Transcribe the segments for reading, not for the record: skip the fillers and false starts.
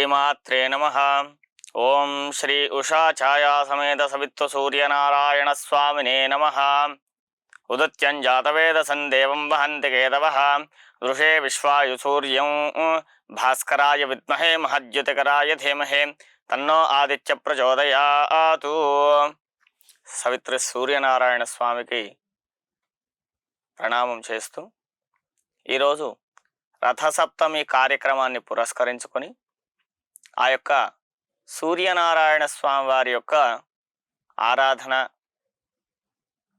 శ్రీమాత్రే నమః. ఓం శ్రీ ఉషా ఛాయా సమేత సవిత్వ సూర్యనారాయణ స్వామినే నమః. ఉదత్యం జాతవేదసం దేవం వహంతి కేతవః. దృశే విశ్వాయు సూర్యం భాస్కరాయ విద్మహే మహద్యుతికరాయ ధీమహే తన్నో ఆదిత్య ప్రచోదయాతు. సవిత్ర సూర్యనారాయణ స్వామికి ప్రణామం చేస్తూ ఈరోజు రథసప్తమి కార్యక్రమాన్ని పురస్కరించుకొని ఆ యొక్క సూర్యనారాయణ స్వామి వారి యొక్క ఆరాధన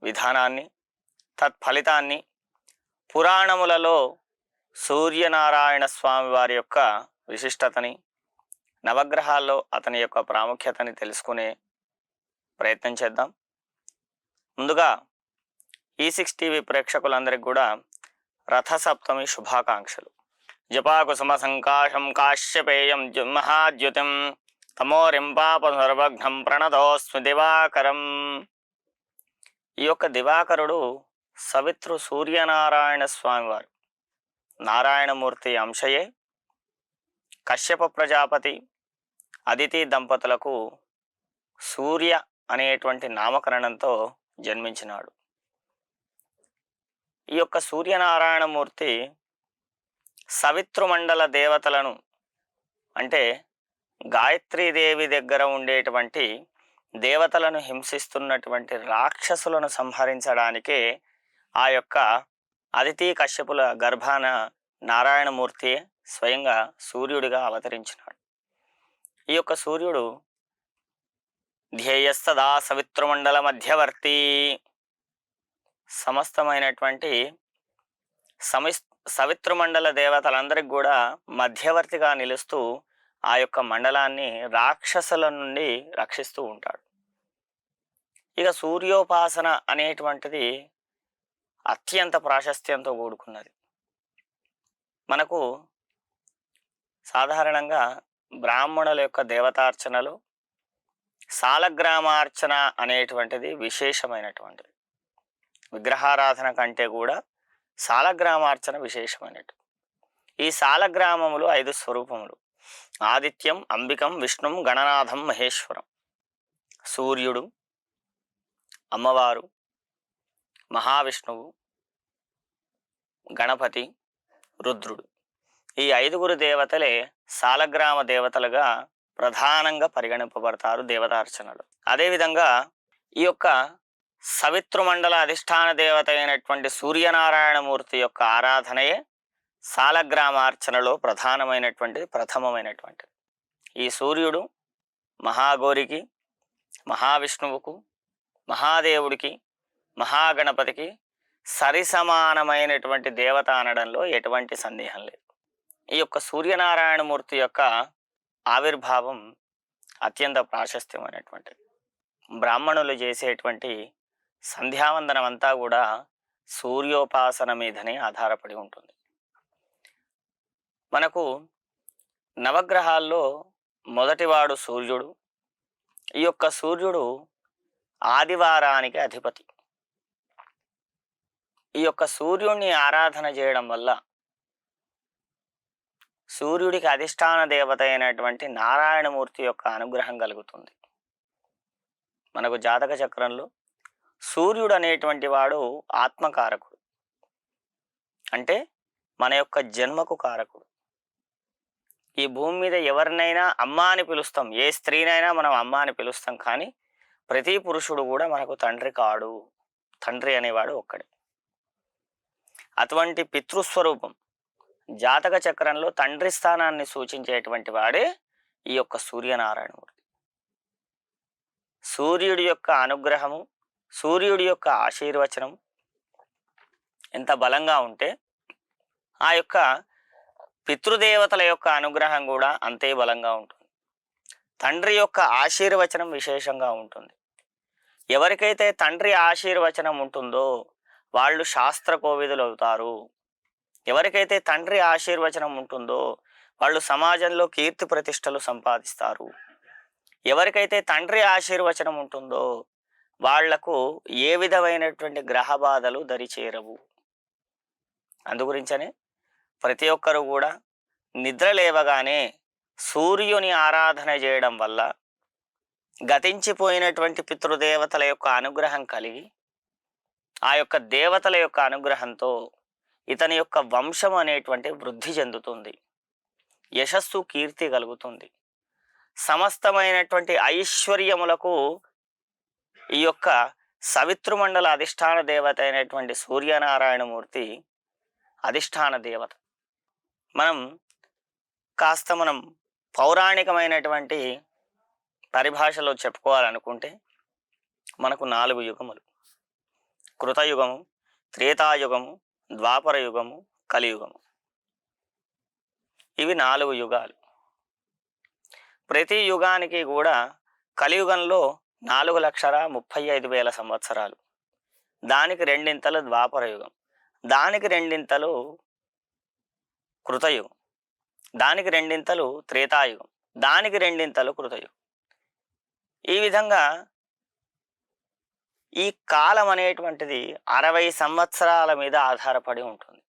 విధానాన్ని, తత్ఫలితాన్ని, పురాణములలో సూర్యనారాయణ స్వామి వారి యొక్క విశిష్టతని, నవగ్రహాల్లో అతని యొక్క ప్రాముఖ్యతని తెలుసుకునే ప్రయత్నం చేద్దాం. ముందుగా E6 టీవీ ప్రేక్షకులందరికీ కూడా రథసప్తమి శుభాకాంక్షలు. జపాకుసుమ సంకాశం కాశ్యపేయం మహాద్యుతిం తమోరిం పాప సర్వఘ్నం ప్రణతోస్మి దివాకరం. ఈ యొక్క దివాకరుడు సవిత్రు సూర్యనారాయణ స్వామివారు, నారాయణమూర్తి అంశయే. కశ్యప ప్రజాపతి అదితి దంపతులకు సూర్య అనేటువంటి నామకరణంతో జన్మించినాడు. ఈ యొక్క సూర్యనారాయణమూర్తి సవితృమండల దేవతలను, అంటే గాయత్రీదేవి దగ్గర ఉండేటువంటి దేవతలను హింసిస్తున్నటువంటి రాక్షసులను సంహరించడానికే ఆ యొక్క అదితి కశ్యపుల గర్భాన నారాయణమూర్తి స్వయంగా సూర్యుడిగా అవతరించినాడు. ఈ యొక్క సూర్యుడు ధ్యేయస్తదా సవితృమండల మధ్యవర్తి, సమస్తమైనటువంటి సవితృమండల దేవతలందరికి కూడా మధ్యవర్తిగా నిలుస్తూ ఆ యొక్క మండలాన్ని రాక్షసుల నుండి రక్షిస్తూ ఉంటాడు. ఇక సూర్యోపాసన అనేటువంటిది అత్యంత ప్రాశస్త్యంతో కూడుకున్నది. మనకు సాధారణంగా బ్రాహ్మణుల యొక్క దేవతార్చనలు సాలగ్రామార్చన అనేటువంటిది విశేషమైనటువంటిది. విగ్రహారాధన కంటే కూడా సాలగ్రామార్చన విశేషమైనటు. ఈ సాలగ్రామములు 5 స్వరూపములు: ఆదిత్యం, అంబికం, విష్ణుం, గణనాథం, మహేశ్వరం. సూర్యుడు, అమ్మవారు, మహావిష్ణువు, గణపతి, రుద్రుడు. ఈ 5 దేవతలే సాలగ్రామ దేవతలుగా ప్రధానంగా పరిగణింపబడతారు దేవతార్చనలు. అదేవిధంగా ఈ యొక్క సవితృమండల అధిష్టాన దేవత అయినటువంటి సూర్యనారాయణమూర్తి యొక్క ఆరాధనయే సాలగ్రామార్చనలో ప్రధానమైనటువంటిది, ప్రథమమైనటువంటిది. ఈ సూర్యుడు మహాగౌరికి, మహావిష్ణువుకు, మహాదేవుడికి, మహాగణపతికి సరిసమానమైనటువంటి దేవత అనడంలో ఎటువంటి సందేహం లేదు. ఈ యొక్క సూర్యనారాయణమూర్తి యొక్క ఆవిర్భావం అత్యంత ప్రాశస్త్యమైనటువంటిది. బ్రాహ్మణులు చేసేటువంటి సంధ్యావందనం అంతా కూడా సూర్యోపాసన మీదనే ఆధారపడి ఉంటుంది. మనకు నవగ్రహాల్లో మొదటివాడు సూర్యుడు. ఈ యొక్క సూర్యుడు ఆదివారానికి అధిపతి. ఈ యొక్క సూర్యుడిని ఆరాధన చేయడం వల్ల సూర్యుడికి అధిష్టాన దేవత అయినటువంటి నారాయణమూర్తి యొక్క అనుగ్రహం కలుగుతుంది. మనకు జాతక చక్రంలో సూర్యుడు అనేటువంటి వాడు ఆత్మకారకుడు, అంటే మన యొక్క జన్మకు కారకుడు. ఈ భూమి మీద ఎవరినైనా అమ్మ అని పిలుస్తాం, ఏ స్త్రీనైనా మనం అమ్మ అని పిలుస్తాం, కానీ ప్రతి పురుషుడు కూడా మనకు తండ్రి కాడు. తండ్రి అనేవాడు ఒక్కడే. అటువంటి పితృస్వరూపం జాతక చక్రంలో తండ్రి స్థానాన్ని సూచించేటువంటి వాడే ఈ యొక్క సూర్యనారాయణమూర్తి. సూర్యుడి యొక్క అనుగ్రహము, సూర్యుడి యొక్క ఆశీర్వచనం ఎంత బలంగా ఉంటే ఆ యొక్క పితృదేవతల యొక్క అనుగ్రహం కూడా అంతే బలంగా ఉంటుంది. తండ్రి యొక్క ఆశీర్వచనం విశేషంగా ఉంటుంది. ఎవరికైతే తండ్రి ఆశీర్వచనం ఉంటుందో వాళ్ళు శాస్త్ర కోవిదులు అవుతారు. ఎవరికైతే తండ్రి ఆశీర్వచనం ఉంటుందో వాళ్ళు సమాజంలో కీర్తి ప్రతిష్టలు సంపాదిస్తారు. ఎవరికైతే తండ్రి ఆశీర్వచనం ఉంటుందో వాళ్లకు ఏ విధమైనటువంటి గ్రహ బాధలు దరిచేరవు. అందుగురించనే ప్రతి ఒక్కరు కూడా నిద్ర లేవగానే సూర్యుని ఆరాధన చేయడం వల్ల గతించిపోయినటువంటి పితృదేవతల యొక్క అనుగ్రహం కలిగి ఆ యొక్క దేవతల యొక్క అనుగ్రహంతో ఇతని యొక్క వంశం అనేటువంటి వృద్ధి చెందుతుంది, యశస్సు కీర్తి కలుగుతుంది, సమస్తమైనటువంటి ఐశ్వర్యములకు ఈ యొక్క సవితృమండల అధిష్టాన దేవత అయినటువంటి సూర్యనారాయణమూర్తి అధిష్టాన దేవత. మనం పౌరాణికమైనటువంటి పరిభాషలో చెప్పుకోవాలనుకుంటే మనకు 4 యుగములు: కృతయుగము, త్రేతాయుగము, ద్వాపర యుగము, కలియుగము. ఇవి 4 యుగాలు. ప్రతి యుగానికి కూడా కలియుగంలో 4,35,000 సంవత్సరాలు, దానికి రెండింతలు ద్వాపర యుగం, దానికి రెండింతలు కృతయుగం, దానికి రెండింతలు త్రేతాయుగం, దానికి రెండింతలు కృతయుగం. ఈ విధంగా ఈ కాలం అనేటువంటిది 60 సంవత్సరాల మీద ఆధారపడి ఉంటుంది.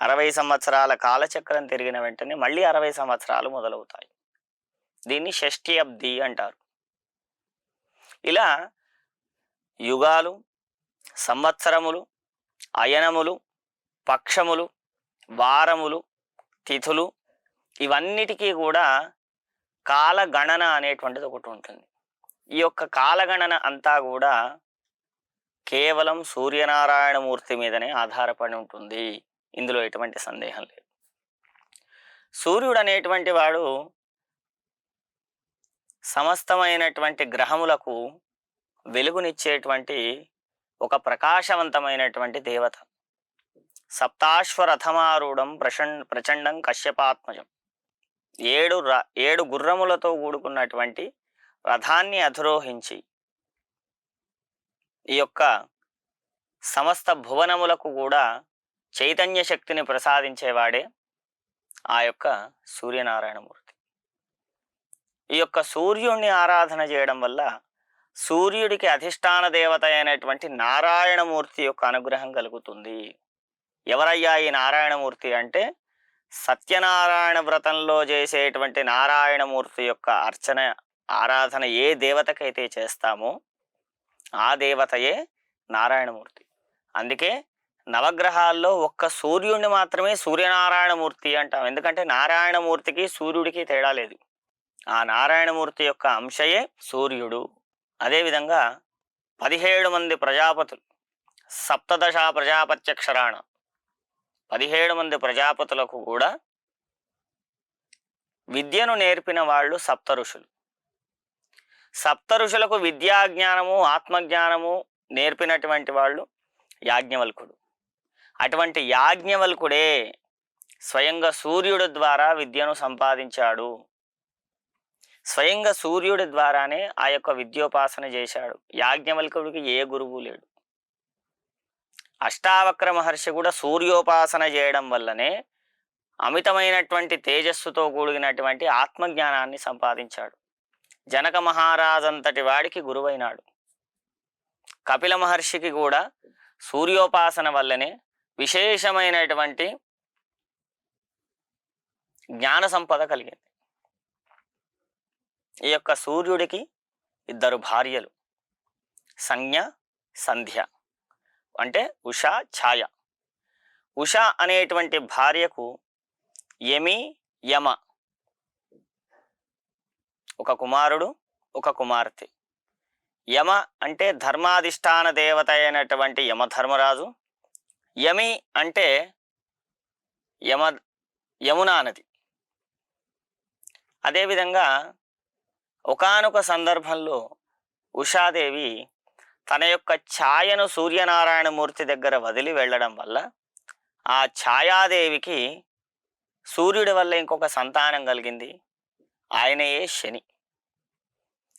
60 సంవత్సరాల కాలచక్రం తిరిగిన వెంటనే మళ్ళీ 60 సంవత్సరాలు మొదలవుతాయి. దీన్ని షష్ఠి అబ్ది అంటారు. ఇలా యుగాలు, సంవత్సరములు, అయనములు, పక్షములు, వారములు, తిథులు, ఇవన్నిటికీ కూడా కాలగణన అనేటువంటిది ఒకటి ఉంటుంది. ఈ యొక్క కాలగణన అంతా కూడా కేవలం సూర్యనారాయణమూర్తి మీదనే ఆధారపడి ఉంటుంది. ఇందులో ఎటువంటి సందేహం లేదు. సూర్యుడు అనేటువంటి వాడు సమస్తమైనటువంటి గ్రహములకు వెలుగునిచ్చేటువంటి ఒక ప్రకాశవంతమైనటువంటి దేవత. సప్తాశ్వరథమారూఢం ప్రచండం కశ్యపాత్మజం. 7 గుర్రములతో కూడుకున్నటువంటి రథాన్ని అధిరోహించి ఈ యొక్క సమస్త భువనములకు కూడా చైతన్య శక్తిని ప్రసాదించేవాడే ఆ యొక్క సూర్యనారాయణమూర్తి. ఈ యొక్క సూర్యుడిని ఆరాధన చేయడం వల్ల సూర్యుడికి అధిష్టాన దేవత అయినటువంటి నారాయణమూర్తి యొక్క అనుగ్రహం కలుగుతుంది. ఎవరయ్యా ఈ నారాయణమూర్తి అంటే సత్యనారాయణ వ్రతంలో చేసేటువంటి నారాయణమూర్తి యొక్క అర్చన ఆరాధన ఏ దేవతకైతే చేస్తామో ఆ దేవతయే నారాయణమూర్తి. అందుకే నవగ్రహాల్లో ఒక్క సూర్యుడిని మాత్రమే సూర్యనారాయణమూర్తి అంటాం. ఎందుకంటే నారాయణమూర్తికి సూర్యుడికి తేడా లేదు. ఆ నారాయణమూర్తి యొక్క అంశయే సూర్యుడు. అదేవిధంగా 17 మంది ప్రజాపతులు, సప్తదశ ప్రజాపత్యక్షరాణ, 17 మంది ప్రజాపతులకు కూడా విద్యను నేర్పిన వాళ్ళు సప్త ఋషులు. సప్త ఋషులకు విద్యాజ్ఞానము, ఆత్మజ్ఞానము నేర్పినటువంటి వాళ్ళు యాజ్ఞవల్కుడు. అటువంటి యాజ్ఞవల్కుడే స్వయంగా సూర్యుడి ద్వారా విద్యను సంపాదించాడు. స్వయంగా సూర్యుడి ద్వారానే ఆ యొక్క విద్యోపాసన చేశాడు. యాజ్ఞవల్కుడికి ఏ గురువు లేడు. అష్టావక్ర మహర్షి కూడా సూర్యోపాసన చేయడం వల్లనే అమితమైనటువంటి తేజస్సుతో కూడినటువంటి ఆత్మజ్ఞానాన్ని సంపాదించాడు. జనక మహారాజంతటి వాడికి గురువైనాడు. కపిల మహర్షికి కూడా సూర్యోపాసన వల్లనే విశేషమైనటువంటి జ్ఞాన సంపద కలిగింది. ఈ యొక్క సూర్యుడికి 2 భార్యలు, సంజ్ఞ, సంధ్య, అంటే ఉష, ఛాయ. ఉష అనేటువంటి భార్యకు యమి, యమ, ఒక కుమారుడు, ఒక కుమార్తె. యమ అంటే ధర్మాధిష్టాన దేవత అయినటువంటి యమధర్మరాజు. యమి అంటే యమునా నది. అదేవిధంగా ఒకానొక సందర్భంలో ఉషాదేవి తన యొక్క ఛాయను సూర్యనారాయణమూర్తి దగ్గర వదిలి వెళ్ళడం వల్ల ఆ ఛాయాదేవికి సూర్యుడి వల్ల ఇంకొక సంతానం కలిగింది. ఆయనయే శని.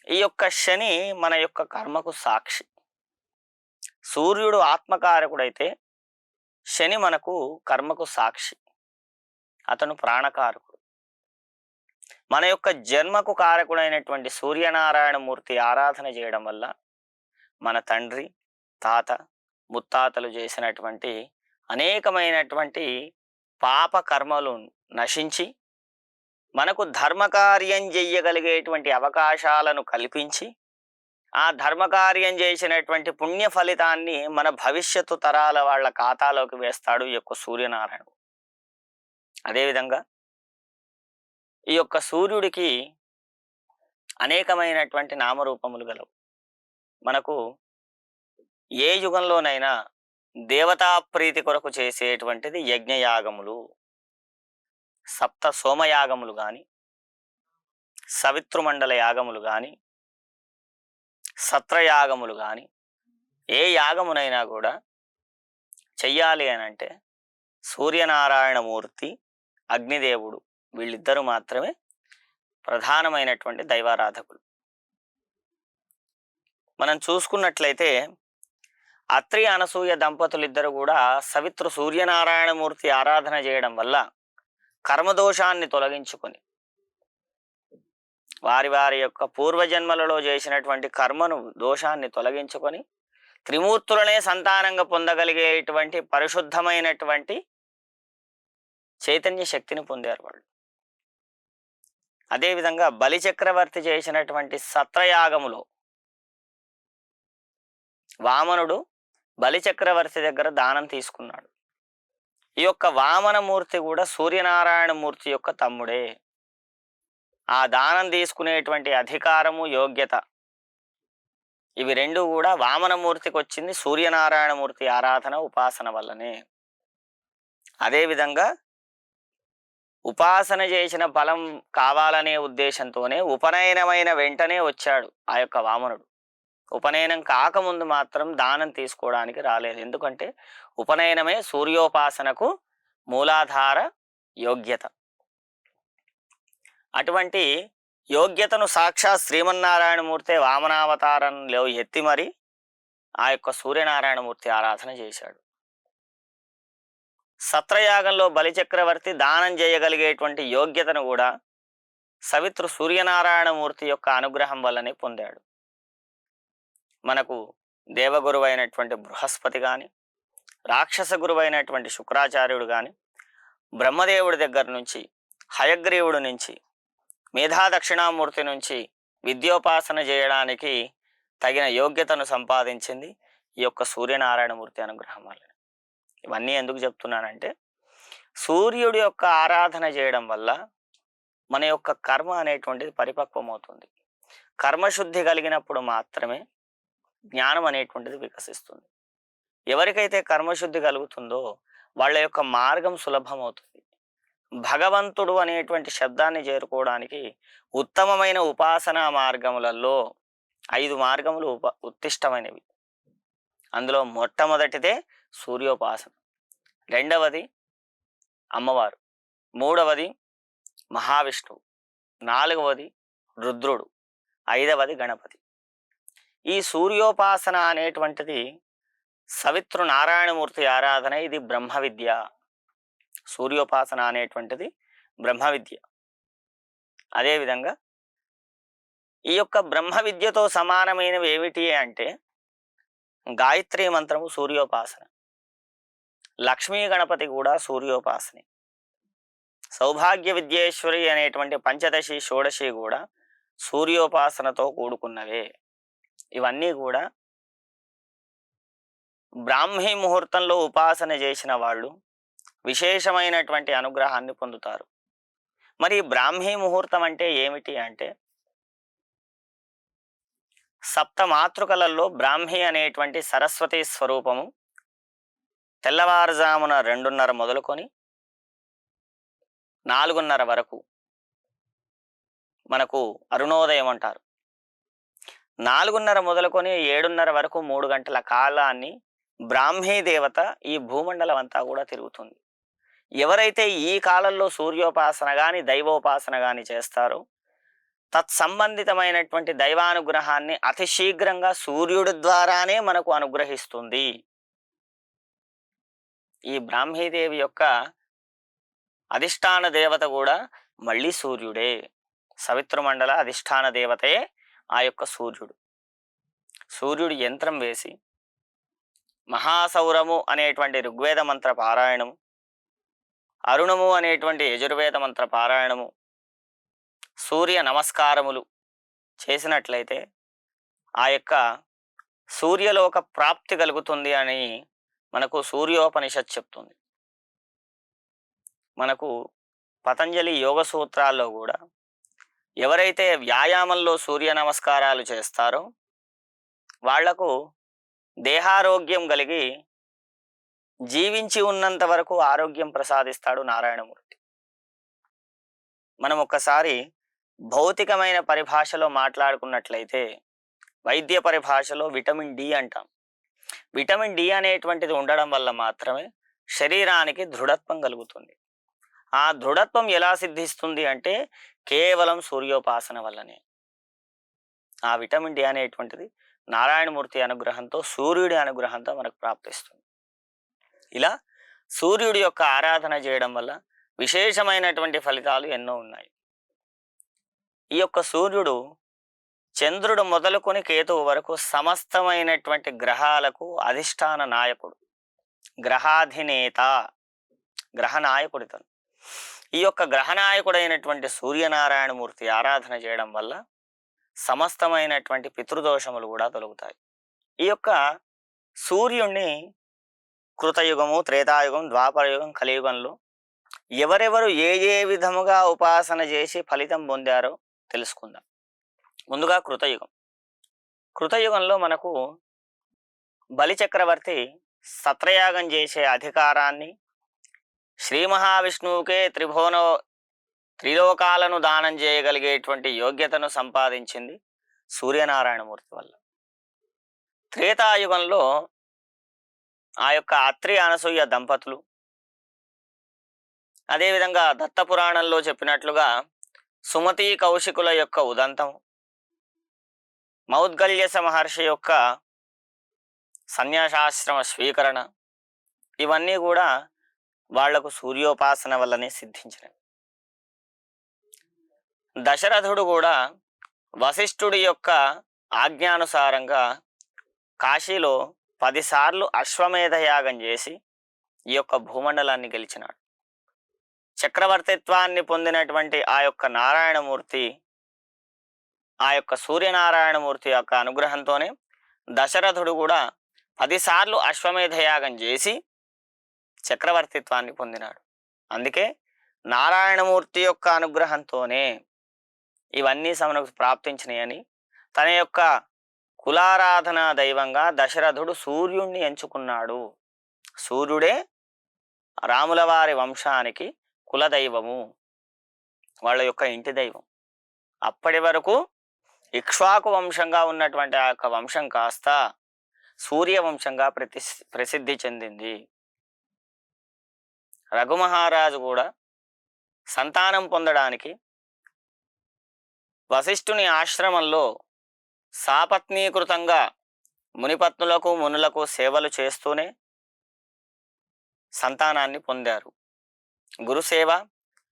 ఈ యొక్క శని మన యొక్క కర్మకు సాక్షి. సూర్యుడు ఆత్మకారకుడైతే శని మనకు కర్మకు సాక్షి. అతను ప్రాణకారకుడు. మన యొక్క జన్మకు కారకుడైనటువంటి సూర్యనారాయణమూర్తి ఆరాధన చేయడం వల్ల మన తండ్రి, తాత, ముత్తాతలు చేసినటువంటి అనేకమైనటువంటి పాప కర్మలు నశించి మనకు ధర్మకార్యం చెయ్యగలిగేటువంటి అవకాశాలను కల్పించి ఆ ధర్మకార్యం చేసినటువంటి పుణ్య ఫలితాన్ని మన భవిష్యత్తు తరాల వాళ్ళ ఖాతాలోకి వేస్తాడు ఈ యొక్క సూర్యనారాయణుడు. అదేవిధంగా ఈ యొక్క సూర్యుడికి అనేకమైనటువంటి నామరూపములు గలవు. మనకు ఏ యుగంలోనైనా దేవతా ప్రీతి కొరకు చేసేటువంటిది యజ్ఞయాగములు, సప్త సోమయాగములు గాని, సవితృమండల యాగములు గాని, సత్రయాగములు గాని, ఏ యాగమునైనా కూడా చెయ్యాలి అని అంటే సూర్యనారాయణమూర్తి, అగ్నిదేవుడు వీళ్ళిద్దరూ మాత్రమే ప్రధానమైనటువంటి దైవారాధకులు. మనం చూసుకున్నట్లయితే అత్రి అనసూయ దంపతులిద్దరు కూడా సవితృ సూర్యనారాయణమూర్తి ఆరాధన చేయడం వల్ల కర్మదోషాన్ని తొలగించుకొని వారి వారి యొక్క పూర్వజన్మలలో చేసినటువంటి కర్మను దోషాన్ని తొలగించుకొని త్రిమూర్తులనే సంతానంగా పొందగలిగేటువంటి పరిశుద్ధమైనటువంటి చైతన్య శక్తిని పొందారు వాళ్ళు. అదేవిధంగా బలిచక్రవర్తి చేసినటువంటి సత్రయాగములో వామనుడు బలిచక్రవర్తి దగ్గర దానం తీసుకున్నాడు. ఈ యొక్క వామనమూర్తి కూడా సూర్యనారాయణమూర్తి యొక్క తమ్ముడే. ఆ దానం తీసుకునేటువంటి అధికారము, యోగ్యత ఇవి రెండు కూడా వామనమూర్తికి వచ్చింది సూర్యనారాయణమూర్తి ఆరాధన ఉపాసన వల్లనే. అదేవిధంగా ఉపాసన చేసిన ఫలం కావాలనే ఉద్దేశంతోనే ఉపనయనమైన వెంటనే వచ్చాడు ఆ యొక్క వామనుడు. ఉపనయనం కాకముందు మాత్రం దానం తీసుకోవడానికి రాలేదు. ఎందుకంటే ఉపనయనమే సూర్యోపాసనకు మూలాధార యోగ్యత. అటువంటి యోగ్యతను సాక్షాత్ శ్రీమన్నారాయణమూర్తి వామనావతారంలో ఎత్తి మరి ఆ యొక్క సూర్యనారాయణమూర్తి ఆరాధన చేశాడు. సత్రయాగంలో బలిచక్రవర్తి దానం చేయగలిగేటువంటి యోగ్యతను కూడా సవితృ సూర్యనారాయణమూర్తి యొక్క అనుగ్రహం వల్లనే పొందాడు. మనకు దేవగురువు అయినటువంటి బృహస్పతి కానీ, రాక్షస గురువు అయినటువంటి శుక్రాచార్యుడు కానీ, బ్రహ్మదేవుడి దగ్గర నుంచి, హయగ్రీవుడి నుంచి, మేధా దక్షిణామూర్తి నుంచి విద్యోపాసన చేయడానికి తగిన యోగ్యతను సంపాదించింది ఈ యొక్క సూర్యనారాయణమూర్తి అనుగ్రహం వల్ల. ఇవన్నీ ఎందుకు చెప్తున్నానంటే సూర్యుడి యొక్క ఆరాధన చేయడం వల్ల మన యొక్క కర్మ అనేటువంటిది పరిపక్వమవుతుంది. కర్మశుద్ధి కలిగినప్పుడు మాత్రమే జ్ఞానం అనేటువంటిది వికసిస్తుంది. ఎవరికైతే కర్మశుద్ధి కలుగుతుందో వాళ్ళ యొక్క మార్గం సులభమవుతుంది. భగవంతుడు అనేటువంటి శబ్దాన్ని చేరుకోవడానికి ఉత్తమమైన ఉపాసనా మార్గములలో 5 మార్గములు ఉత్తిష్టమైనవి. అందులో మొట్టమొదటిదే సూర్యోపాసన, రెండవది అమ్మవారు, మూడవది మహావిష్ణువు, నాలుగవది రుద్రుడు, ఐదవది గణపతి. ఈ సూర్యోపాసన అనేటువంటిది సవితృ నారాయణమూర్తి ఆరాధన. ఇది బ్రహ్మ విద్య. సూర్యోపాసన అనేటువంటిది బ్రహ్మ విద్య. అదేవిధంగా ఈ యొక్క బ్రహ్మ విద్యతో సమానమైనవి ఏమిటి అంటే గాయత్రీ మంత్రము సూర్యోపాసన, లక్ష్మీ గణపతి కూడా సూర్యోపాసనే, సౌభాగ్య విద్యేశ్వరి అనేటువంటి పంచదశి షోడశి కూడా సూర్యోపాసనతో కూడుకున్నవే. ఇవన్నీ కూడా బ్రాహ్మీ ముహూర్తంలో ఉపాసన చేసిన వాళ్ళు విశేషమైనటువంటి అనుగ్రహాన్ని పొందుతారు. మరి బ్రాహ్మీ ముహూర్తం అంటే ఏమిటి అంటే సప్త మాతృకలలో బ్రాహ్మీ అనేటువంటి సరస్వతి స్వరూపము తెల్లవారుజామున 2:30 మొదలుకొని 4:30 వరకు మనకు అరుణోదయం అంటారు. 4:30 మొదలుకొని 7:30 వరకు 3 గంటల కాలాన్ని బ్రాహ్మీ దేవత ఈ భూమండలం అంతా కూడా తిరుగుతుంది. ఎవరైతే ఈ కాలంలో సూర్యోపాసన గాని దైవోపాసన గాని చేస్తారో తత్సంబంధితమైనటువంటి దైవానుగ్రహాన్ని అతి శీఘ్రంగా సూర్యుడి ద్వారానే మనకు అనుగ్రహిస్తుంది. ఈ బ్రాహ్మీదేవి యొక్క అధిష్టాన దేవత కూడా మళ్ళీ సూర్యుడే. సవితృమండల అధిష్టాన దేవతే ఆ యొక్క సూర్యుడు. సూర్యుడు యంత్రం వేసి మహాసౌరము అనేటువంటి ఋగ్వేద మంత్ర పారాయణము, అరుణము అనేటువంటి యజుర్వేద మంత్ర పారాయణము, సూర్య నమస్కారములు చేసినట్లయితే ఆ యొక్క సూర్యలోక ప్రాప్తి కలుగుతుంది అని మనకు సూర్యోపనిషత్ చెప్తుంది. మనకు పతంజలి యోగ సూత్రాల్లో కూడా ఎవరైతే వ్యాయామంలో సూర్య నమస్కారాలు చేస్తారో వాళ్లకు దేహారోగ్యం కలిగి జీవించి ఉన్నంత వరకు ఆరోగ్యం ప్రసాదిస్తాడు నారాయణమూర్తి. మనం ఒక్కసారి భౌతికమైన పరిభాషలో మాట్లాడుకున్నట్లయితే వైద్య పరిభాషలో విటమిన్ డి అంటాం. విటమిన్ డి అనేటువంటిది ఉండడం వల్ల మాత్రమే శరీరానికి దృఢత్వం కలుగుతుంది. ఆ దృఢత్వం ఎలా సిద్ధిస్తుంది అంటే కేవలం సూర్యోపాసన వల్లనే. ఆ విటమిన్ డి అనేటువంటిది నారాయణమూర్తి అనుగ్రహంతో, సూర్యుడి అనుగ్రహంతో మనకు ప్రాప్తిస్తుంది. ఇలా సూర్యుడి యొక్క ఆరాధన చేయడం వల్ల విశేషమైనటువంటి ఫలితాలు ఎన్నో ఉన్నాయి. ఈ యొక్క సూర్యుడు చంద్రుడు మొదలుకొని కేతువు వరకు సమస్తమైనటువంటి గ్రహాలకు అధిష్టాన నాయకుడు, గ్రహాధినేత, గ్రహనాయకుడు ఇతను. ఈ యొక్క గ్రహనాయకుడైనటువంటి సూర్యనారాయణమూర్తి ఆరాధన చేయడం వల్ల సమస్తమైనటువంటి పితృదోషములు కూడా తొలగుతాయి. ఈ యొక్క సూర్యుణ్ణి కృతయుగము, త్రేతాయుగం, ద్వాపరయుగం, కలియుగంలో ఎవరెవరు ఏ ఏ విధముగా ఉపాసన చేసి ఫలితం పొందారో తెలుసుకుందాం. ముందుగా కృతయుగం. కృతయుగంలో మనకు బలి చక్రవర్తి సత్రయాగం చేసే అధికారాన్ని, శ్రీ మహావిష్ణువుకే త్రిలోకాలను దానం చేయగలిగేటువంటి యోగ్యతను సంపాదించింది సూర్యనారాయణమూర్తి వల్ల. త్రేతాయుగంలో ఆ యొక్క అత్రి అనసూయ దంపతులు, అదేవిధంగా దత్తపురాణంలో చెప్పినట్లుగా సుమతి కౌశికుల యొక్క ఉదంతం, మౌద్గల్యస మహర్షి యొక్క సన్యాసాశ్రమ స్వీకరణ, ఇవన్నీ కూడా వాళ్లకు సూర్యోపాసన వల్లనే సిద్ధించినవి. దశరథుడు కూడా వశిష్ఠుడి యొక్క ఆజ్ఞానుసారంగా కాశీలో 10 సార్లు అశ్వమేధ యాగం చేసి ఈ యొక్క భూమండలాన్ని గెలిచినాడు. చక్రవర్తిత్వాన్ని పొందినటువంటి ఆ యొక్క నారాయణమూర్తి, ఆ యొక్క సూర్యనారాయణమూర్తి యొక్క అనుగ్రహంతోనే దశరథుడు కూడా 10 సార్లు అశ్వమేధ యాగం చేసి చక్రవర్తిత్వాన్ని పొందినాడు. అందుకే నారాయణమూర్తి యొక్క అనుగ్రహంతోనే ఇవన్నీ మనకు ప్రాప్తించినాయని తన యొక్క కులారాధన దైవంగా దశరథుడు సూర్యుణ్ణి ఎంచుకున్నాడు. సూర్యుడే రాముల వారి వంశానికి కులదైవము, వాళ్ళ యొక్క ఇంటి దైవం. అప్పటి వరకు ఇక్ష్వాకు వంశంగా ఉన్నటువంటి ఆ యొక్క వంశం కాస్త సూర్యవంశంగా ప్రసిద్ధి చెందింది. రఘుమహారాజు కూడా సంతానం పొందడానికి వశిష్ఠుని ఆశ్రమంలో సాపత్నీకృతంగా మునిపత్నులకు మునులకు సేవలు చేస్తూనే సంతానాన్ని పొందారు. గురుసేవ,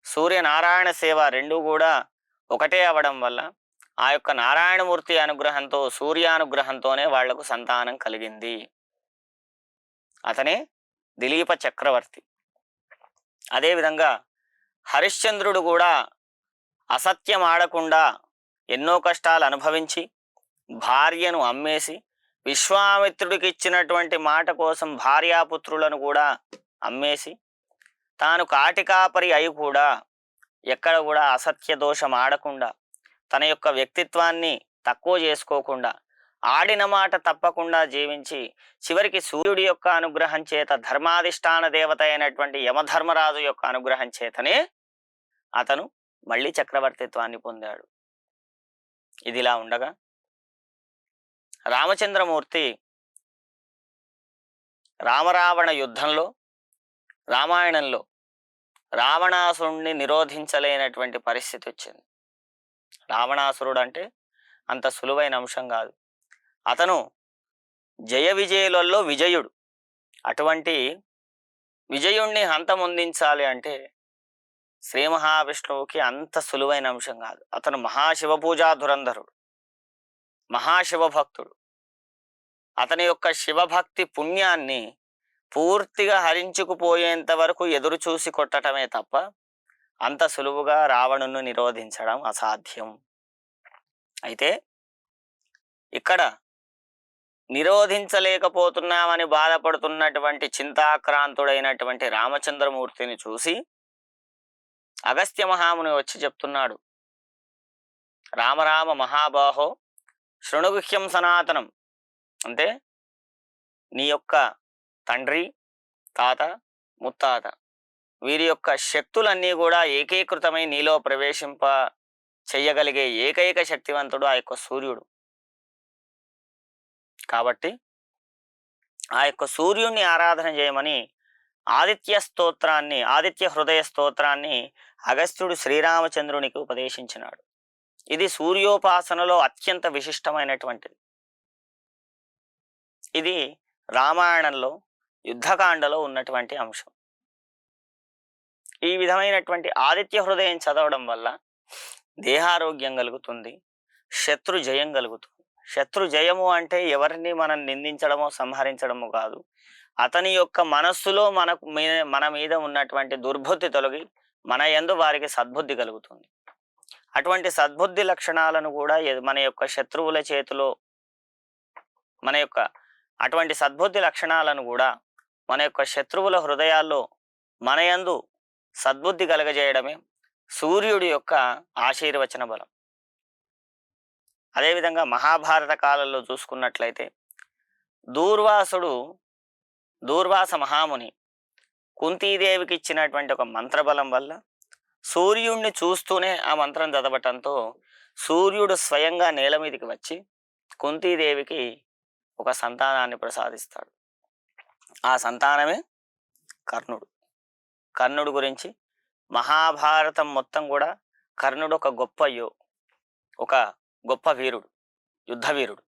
సూర్యనారాయణ సేవ రెండూ కూడా ఒకటే అవడం వల్ల ఆ యొక్క నారాయణమూర్తి అనుగ్రహంతో, సూర్యానుగ్రహంతోనే వాళ్లకు సంతానం కలిగింది. అతనే దిలీప చక్రవర్తి. అదేవిధంగా హరిశ్చంద్రుడు కూడా అసత్యం ఆడకుండా ఎన్నో కష్టాలు అనుభవించి భార్యను అమ్మేసి విశ్వామిత్రుడికి ఇచ్చినటువంటి మాట కోసం భార్యాపుత్రులను కూడా అమ్మేసి తాను కాటికాపరి అయి కూడా ఎక్కడ కూడా అసత్య దోషం ఆడకుండా, తన యొక్క వ్యక్తిత్వాన్ని తక్కువ చేసుకోకుండా, ఆడిన మాట తప్పకుండా జీవించి చివరికి సూర్యుడి యొక్క అనుగ్రహం చేత, ధర్మాధిష్టాన దేవత అయినటువంటి యమధర్మరాజు యొక్క అనుగ్రహం చేతనే అతను మళ్ళీ చక్రవర్తిత్వాన్ని పొందాడు. ఇదిలా ఉండగా రామచంద్రమూర్తి రామరావణ యుద్ధంలో, రామాయణంలో రావణాసురుణ్ణి నిరోధించలేనటువంటి పరిస్థితి వచ్చింది. రావణాసురుడు అంటే అంత సులువైన అంశం కాదు. అతను జయ విజయులలో విజయుడు. అటువంటి విజయుణ్ణి హంతమొందించాలి అంటే శ్రీ మహావిష్ణువుకి అంత సులువైన అంశం కాదు. అతను మహాశివపూజా ధురంధరుడు, మహాశివభక్తుడు. అతని యొక్క శివభక్తి పుణ్యాన్ని పూర్తిగా హరించుకుపోయేంత వరకు ఎదురు చూసి కొట్టటమే తప్ప అంత సులువుగా రావణుని నిరోధించడం అసాధ్యం. అయితే ఇక్కడ నిరోధించలేకపోతున్నామని బాధపడుతున్నటువంటి చింతాక్రాంతుడైనటువంటి రామచంద్రమూర్తిని చూసి అగస్త్య మహాముని వచ్చి చెప్తున్నాడు, రామరామ మహాబాహో శృణుగుహ్యం సనాతనం. అంటే నీ యొక్క తండ్రి, తాత, ముత్తాత వీరి యొక్క శక్తులన్నీ కూడా ఏకీకృతమై నీలో ప్రవేశింప చెయ్యగలిగే ఏకైక శక్తివంతుడు ఆ యొక్క సూర్యుడు. కాబట్టి ఆ యొక్క సూర్యుడిని ఆరాధన చేయమని ఆదిత్య హృదయ స్తోత్రాన్ని అగస్త్యుడు శ్రీరామచంద్రునికి ఉపదేశించినాడు. ఇది సూర్యోపాసనలో అత్యంత విశిష్టమైనటువంటిది. ఇది రామాయణంలో యుద్ధకాండలో ఉన్నటువంటి అంశం. ఈ విధమైనటువంటి ఆదిత్య హృదయం చదవడం వల్ల దేహారోగ్యం కలుగుతుంది, శత్రు జయం కలుగుతుంది. శత్రు జయము అంటే ఎవరిని మనం నిందించడమో సంహరించడము కాదు, అతని యొక్క మనస్సులో మన మీద ఉన్నటువంటి దుర్బుద్ధి తొలగి మన యందు వారికి సద్బుద్ధి కలుగుతుంది. అటువంటి సద్బుద్ధి లక్షణాలను కూడా మన యొక్క శత్రువుల చేతిలో అటువంటి సద్బుద్ధి లక్షణాలను కూడా మన యొక్క శత్రువుల హృదయాల్లో మన యందు సద్బుద్ధి కలగజేయడమే సూర్యుడి యొక్క ఆశీర్వచన బలం. అదేవిధంగా మహాభారత కాలంలో చూసుకున్నట్లయితే దూర్వాస మహాముని కుంతీదేవికి ఇచ్చినటువంటి ఒక మంత్రబలం వల్ల సూర్యుడిని చూస్తూనే ఆ మంత్రం చదవటంతో సూర్యుడు స్వయంగా నేల మీదకి వచ్చి కుంతీదేవికి ఒక సంతానాన్ని ప్రసాదిస్తాడు. ఆ సంతానమే కర్ణుడు. కర్ణుడు గురించి మహాభారతం మొత్తం కూడా కర్ణుడు ఒక గొప్ప వీరుడు, యుద్ధ వీరుడు.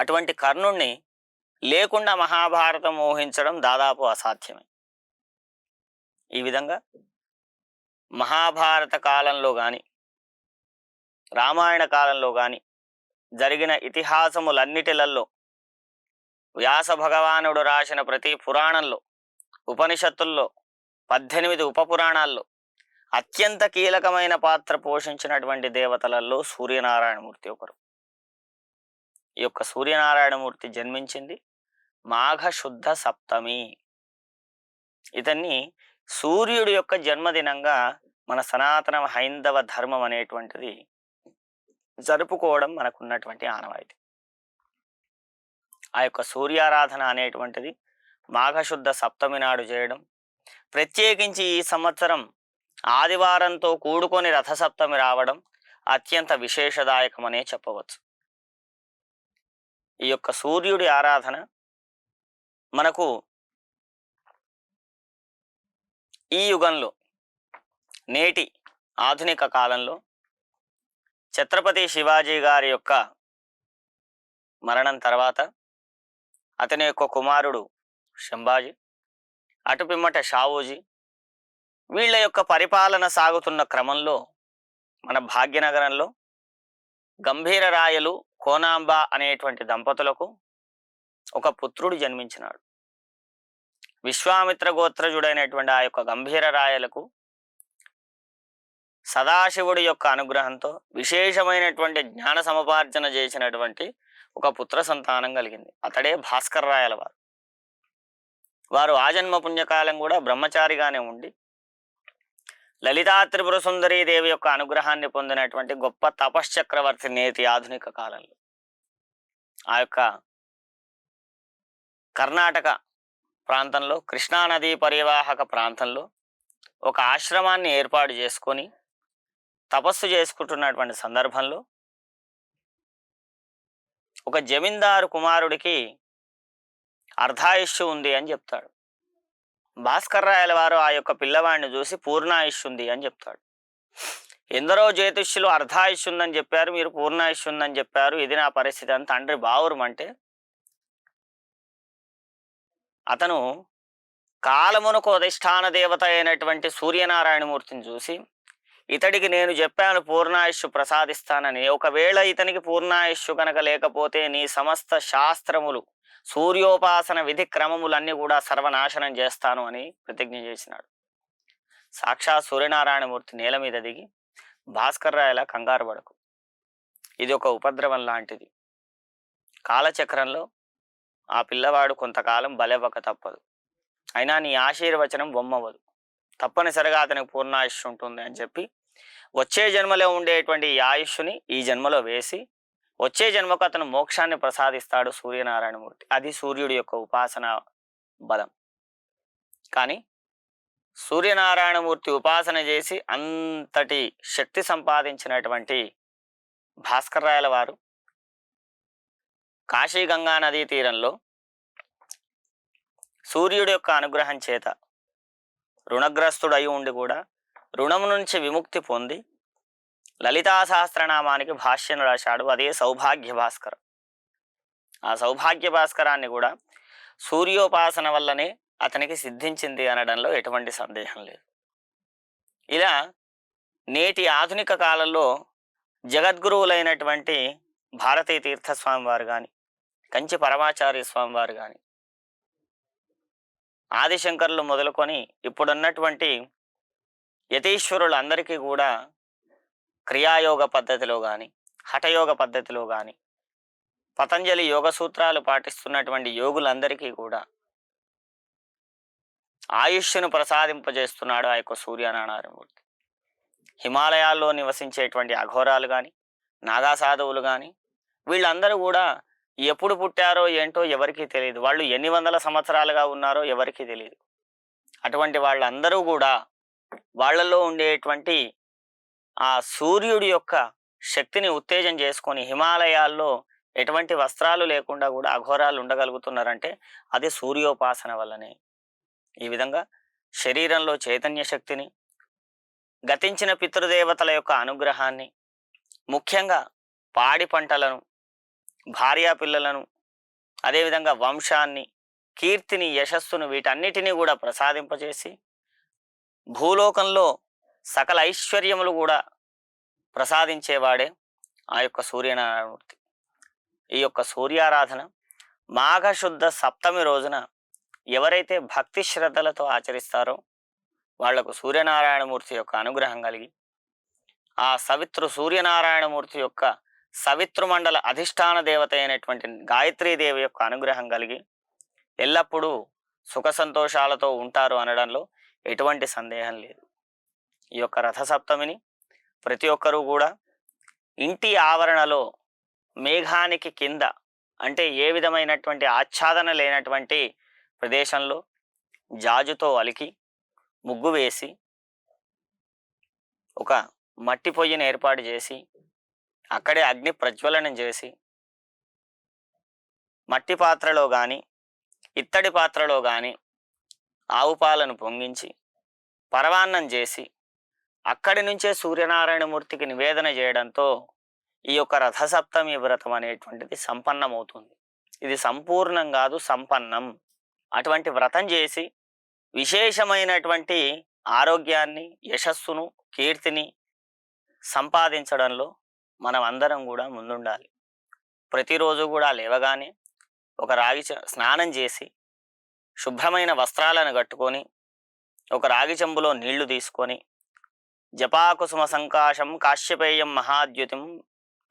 అటువంటి కర్ణుణ్ణి లేకుండా మహాభారతం ఊహించడం దాదాపు అసాధ్యమే. ఈ విధంగా మహాభారత కాలంలో కానీ రామాయణ కాలంలో కానీ జరిగిన ఇతిహాసములన్నిటిలలో వ్యాస భగవానుడు రాసిన ప్రతి పురాణంలో, ఉపనిషత్తుల్లో, 18 ఉపపురాణాల్లో అత్యంత కీలకమైన పాత్ర పోషించినటువంటి దేవతలలో సూర్యనారాయణమూర్తి ఒకరు. ఈ యొక్క సూర్యనారాయణమూర్తి జన్మించింది మాఘ శుద్ధ సప్తమి. ఇతన్ని సూర్యుడి యొక్క జన్మదినంగా మన సనాతన హైందవ ధర్మం అనేటువంటిది జరుపుకోవడం మనకున్నటువంటి ఆనవాయితీ. ఆ యొక్క సూర్యారాధన అనేటువంటిది మాఘశుద్ధ సప్తమి నాడు చేయడం, ప్రత్యేకించి ఈ సంవత్సరం ఆదివారంతో కూడుకొని రథసప్తమి రావడం అత్యంత విశేషదాయకమనే చెప్పవచ్చు. ఈ యొక్క సూర్యుడి ఆరాధన మనకు ఈ యుగంలో, నేటి ఆధునిక కాలంలో ఛత్రపతి శివాజీ గారి యొక్క మరణం తర్వాత అతని యొక్క కుమారుడు శంభాజీ, అటు పిమ్మట షావూజీ, వీళ్ళ యొక్క పరిపాలన సాగుతున్న క్రమంలో మన భాగ్యనగరంలో గంభీరరాయలు కోనాంబ అనేటువంటి దంపతులకు ఒక పుత్రుడు జన్మించినాడు. విశ్వామిత్ర గోత్రజుడైనటువంటి ఆ యొక్క గంభీరరాయలకు సదాశివుడి యొక్క అనుగ్రహంతో విశేషమైనటువంటి జ్ఞాన సముపార్జన చేసినటువంటి ఒక పుత్ర సంతానం కలిగింది. అతడే భాస్కర్ రాయల వారు. వారు ఆజన్మ పుణ్యకాలం కూడా బ్రహ్మచారిగానే ఉండి లలితా త్రిపుర సుందరీ దేవి యొక్క అనుగ్రహాన్ని పొందినటువంటి గొప్ప తపశ్చక్రవర్తి నేటి ఆధునిక కాలంలో. ఆ యొక్క కర్ణాటక ప్రాంతంలో కృష్ణానదీ పరివాహక ప్రాంతంలో ఒక ఆశ్రమాన్ని ఏర్పాటు చేసుకొని తపస్సు చేసుకుంటున్నటువంటి సందర్భంలో ఒక జమీందారు కుమారుడికి అర్ధాయుష్యు ఉంది అని చెప్తాడు. భాస్కర్ రాయల వారు ఆ యొక్క పిల్లవాడిని చూసి పూర్ణాయుష్యు ఉంది అని చెప్తాడు. ఎందరో జ్యోతిష్యులు అర్ధాయుష్యు ఉందని చెప్పారు, మీరు పూర్ణాయుష్యు ఉందని చెప్పారు, ఇది నా పరిస్థితి అని తండ్రి బావురమంటే అతను కాలమునకు అధిష్టాన దేవత అయినటువంటి సూర్యనారాయణమూర్తిని చూసి, ఇతడికి నేను చెప్పాను పూర్ణాయుష్యు ప్రసాదిస్తానని, ఒకవేళ ఇతనికి పూర్ణాయుష్యు కనుక లేకపోతే నీ సమస్త శాస్త్రములు, సూర్యోపాసన విధి క్రమములన్నీ కూడా సర్వనాశనం చేస్తాను అని ప్రతిజ్ఞ చేసినాడు. సాక్షాత్ సూర్యనారాయణమూర్తి నేల మీద దిగి భాస్కర్ రాయల కంగారు పడకు, ఇది ఒక ఉపద్రవం లాంటిది. కాలచక్రంలో ఆ పిల్లవాడు కొంతకాలం బలెవ్వక తప్పదు. అయినా నీ ఆశీర్వచనం బొమ్మవదు, తప్పనిసరిగా అతనికి పూర్ణాయుష్ ఉంటుంది అని చెప్పి వచ్చే జన్మలో ఉండేటువంటి ఈ ఆయుష్ని ఈ జన్మలో వేసి వచ్చే జన్మకు అతను మోక్షాన్ని ప్రసాదిస్తాడు సూర్యనారాయణమూర్తి. అది సూర్యుడి యొక్క ఉపాసన బలం. కానీ సూర్యనారాయణమూర్తి ఉపాసన చేసి అంతటి శక్తి సంపాదించినటువంటి భాస్కర్ రాయల వారు కాశీ గంగా నదీ తీరంలో సూర్యుడి యొక్క అనుగ్రహం చేత రుణగ్రస్తుడై ఉండి కూడా రుణం నుంచి విముక్తి పొంది లలితా సహస్రనామానికి భాష్యం రాశాడు. అదే సౌభాగ్య భాస్కరం. ఆ సౌభాగ్య భాస్కరాన్ని కూడా సూర్యోపాసన వల్లనే అతనికి సిద్ధించింది అనడంలో ఎటువంటి సందేహం లేదు. ఇలా నేటి ఆధునిక కాలంలో జగద్గురువులైనటువంటి భారతీ తీర్థస్వామి వారు కానీ, కంచి పరమాచార్య స్వామి వారు కానీ, ఆదిశంకర్లు మొదలుకొని ఇప్పుడున్నటువంటి యతీశ్వరులందరికీ కూడా క్రియాయోగ పద్ధతిలో కానీ, హఠయోగ పద్ధతిలో కానీ, పతంజలి యోగ సూత్రాలు పాటిస్తున్నటువంటి యోగులందరికీ కూడా ఆయుష్ను ప్రసాదింపజేస్తున్నాడు ఆ యొక్క సూర్యనారాయణమూర్తి. హిమాలయాల్లో నివసించేటువంటి అఘోరాలు కానీ, నాగా సాధువులు కానీ, వీళ్ళందరూ కూడా ఎప్పుడు పుట్టారో ఏంటో ఎవరికీ తెలియదు. వాళ్ళు ఎన్ని వందల సంవత్సరాలుగా ఉన్నారో ఎవరికీ తెలియదు. అటువంటి వాళ్ళందరూ కూడా వాళ్ళల్లో ఉండేటువంటి ఆ సూర్యుడి యొక్క శక్తిని ఉత్తేజం చేసుకొని హిమాలయాల్లో ఎటువంటి వస్త్రాలు లేకుండా కూడా అఘోరాలు ఉండగలుగుతున్నారంటే అది సూర్యోపాసన వల్లనే. ఈ విధంగా శరీరంలో చైతన్య శక్తిని, గతించిన పితృదేవతల యొక్క అనుగ్రహాన్ని, ముఖ్యంగా పాడి పంటలను, భార్యా పిల్లలను, అదేవిధంగా వంశాన్ని, కీర్తిని, యశస్సును, వీటన్నిటినీ కూడా ప్రసాదింపజేసి భూలోకంలో సకల ఐశ్వర్యములు కూడా ప్రసాదించేవాడే ఆ యొక్క సూర్యనారాయణమూర్తి. ఈ యొక్క సూర్యారాధన మాఘశుద్ధ సప్తమి రోజున ఎవరైతే భక్తి శ్రద్ధలతో ఆచరిస్తారో వాళ్లకు సూర్యనారాయణమూర్తి యొక్క అనుగ్రహం కలిగి ఆ సూర్యనారాయణమూర్తి యొక్క సవితృమండల అధిష్టాన దేవత అయినటువంటి గాయత్రీదేవి యొక్క అనుగ్రహం కలిగి ఎల్లప్పుడూ సుఖ సంతోషాలతో ఉంటారు అనడంలో ఎటువంటి సందేహం లేదు. ఈ యొక్క రథసప్తమిని ప్రతి ఒక్కరూ కూడా ఇంటి ఆవరణలో మేఘానికి కింద, అంటే ఏ విధమైనటువంటి ఆచ్ఛాదన లేనటువంటి ప్రదేశంలో జాజుతో అలికి ముగ్గు వేసి ఒక మట్టి పొయ్యిని ఏర్పాటు చేసి అక్కడే అగ్ని ప్రజ్వలనం చేసి మట్టి పాత్రలో కానీ ఇత్తడి పాత్రలో కానీ ఆవు పాలను పొంగించి పరవాన్నం చేసి అక్కడి నుంచే సూర్యనారాయణమూర్తికి నివేదన చేయడంతో ఈ యొక్క రథసప్తమి వ్రతం అనేటువంటిది సంపన్నమవుతుంది. ఇది సంపూర్ణం కాదు, సంపన్నం. అటువంటి వ్రతం చేసి విశేషమైనటువంటి ఆరోగ్యాన్ని, యశస్సును, కీర్తిని సంపాదించడంలో మనం అందరం కూడా ముందుండాలి. ప్రతిరోజు కూడా లేవగానే ఒక రాగి స్నానం చేసి శుభ్రమైన వస్త్రాలను కట్టుకొని ఒక రాగి చెంబులో నీళ్లు తీసుకొని జపాకుసుమ సంకాశం కాశ్యపేయం మహాద్యుతిం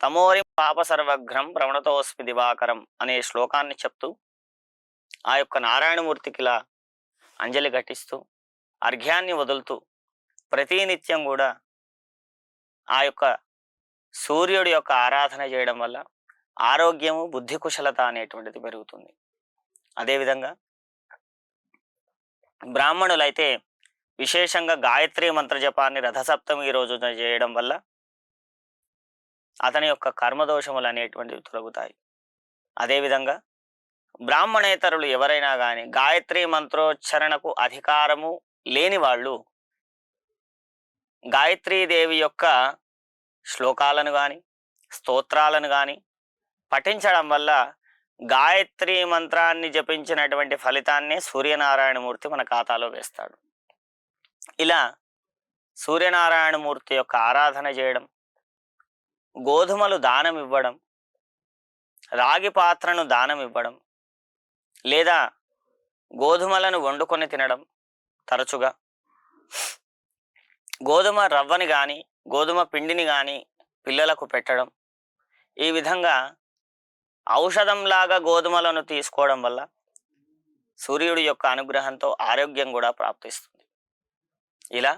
తమోరిం పాప సర్వఘ్నం ప్రవణతోస్మి దివాకరం అనే శ్లోకాన్ని చెప్తూ ఆ యొక్క నారాయణమూర్తికిలా అంజలి ఘటిస్తూ అర్ఘ్యాన్ని వదులుతూ ప్రతినిత్యం కూడా ఆ యొక్క సూర్యుడి యొక్క ఆరాధన చేయడం వల్ల ఆరోగ్యము, బుద్ధి కుశలత అనేటువంటిది పెరుగుతుంది. అదేవిధంగా బ్రాహ్మణులైతే విశేషంగా గాయత్రి మంత్ర జపాన్ని రథసప్తమి రోజున చేయడం వల్ల అతని యొక్క కర్మదోషములు అనేటువంటివి తొలగుతాయి. అదేవిధంగా బ్రాహ్మణేతరులు ఎవరైనా కానీ గాయత్రి మంత్రోచ్చరణకు అధికారము లేని వాళ్ళు గాయత్రీదేవి యొక్క శ్లోకాలను కానీ స్తోత్రాలను కానీ పఠించడం వల్ల గాయత్రి మంత్రాన్ని జపించినటువంటి ఫలితాన్ని సూర్యనారాయణమూర్తి మన ఖాతాలో వేస్తాడు. ఇలా సూర్యనారాయణమూర్తి యొక్క ఆరాధన చేయడం, గోధుమలు దానం ఇవ్వడం, రాగి పాత్రను దానం ఇవ్వడం, లేదా గోధుమలను వండుకొని తినడం తరచుగా, గోధుమ రవ్వని కానీ గోధుమ పిండిని కానీ పిల్లలకు పెట్టడం, ఈ విధంగా ఔషధంలాగా గోధుమలను తీసుకోవడం వల్ల సూర్యుడి యొక్క అనుగ్రహంతో ఆరోగ్యం కూడా ప్రాప్తిస్తుంది. ఇలా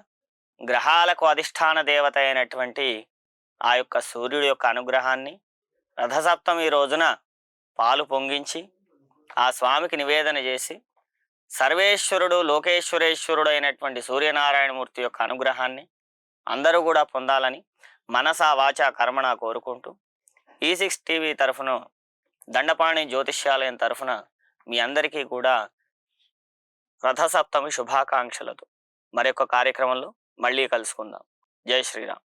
గ్రహాలకు అధిష్టాన దేవత అయినటువంటి ఆ యొక్క సూర్యుడి యొక్క అనుగ్రహాన్ని రథసప్తమి రోజున పాలు పొంగించి ఆ స్వామికి నివేదన చేసి సర్వేశ్వరుడు లోకేశ్వరేశ్వరుడు అయినటువంటి సూర్యనారాయణమూర్తి యొక్క అనుగ్రహాన్ని అందరూ కూడా పొందాలని మనసా వాచా కర్మణ కోరుకుంటూ E6 టీవీ తరఫున దండపాణి జ్యోతిష్యాలయం తరఫున మీ అందరికీ కూడా రథసప్తమి శుభాకాంక్షలతో మరొక కార్యక్రమంలో మళ్ళీ కలుసుకుందాం. జై శ్రీరామ్.